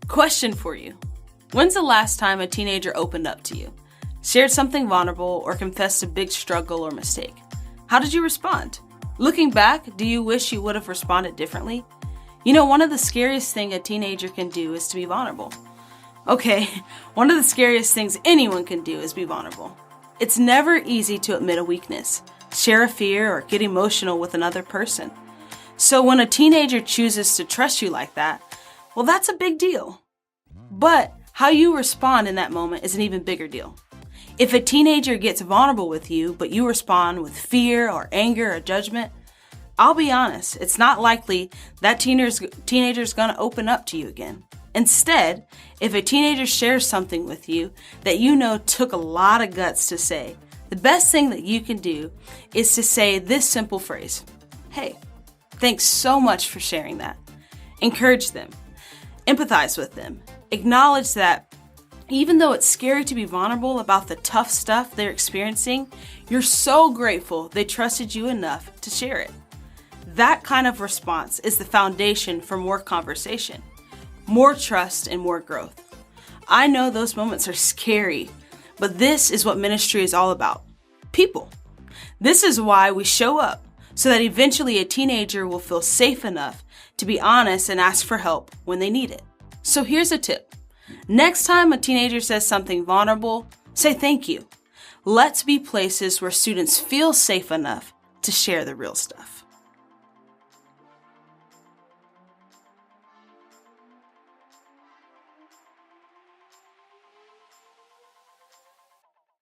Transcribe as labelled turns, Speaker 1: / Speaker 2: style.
Speaker 1: Question for you. When's the last time a teenager opened up to you, shared something vulnerable, or confessed a big struggle or mistake? How did you respond? Looking back, do you wish you would have responded differently? You know, one of the scariest things a teenager can do is to be vulnerable. Okay, one of the scariest things anyone can do is be vulnerable. It's never easy to admit a weakness, share a fear, or get emotional with another person. So when a teenager chooses to trust you like that, well, that's a big deal. But how you respond in that moment is an even bigger deal. If a teenager gets vulnerable with you, but you respond with fear or anger or judgment, I'll be honest, it's not likely that teenager's gonna open up to you again. Instead, if a teenager shares something with you that you know took a lot of guts to say, the best thing that you can do is to say this simple phrase: "Hey, thanks so much for sharing that." Encourage them. Empathize with them. Acknowledge that even though it's scary to be vulnerable about the tough stuff they're experiencing, you're so grateful they trusted you enough to share it. That kind of response is the foundation for more conversation, more trust, and more growth. I know those moments are scary, but this is what ministry is all about. People. This is why we show up, so that eventually a teenager will feel safe enough to be honest and ask for help when they need it. So here's a tip. Next time a teenager says something vulnerable, say thank you. Let's be places where students feel safe enough to share the real stuff.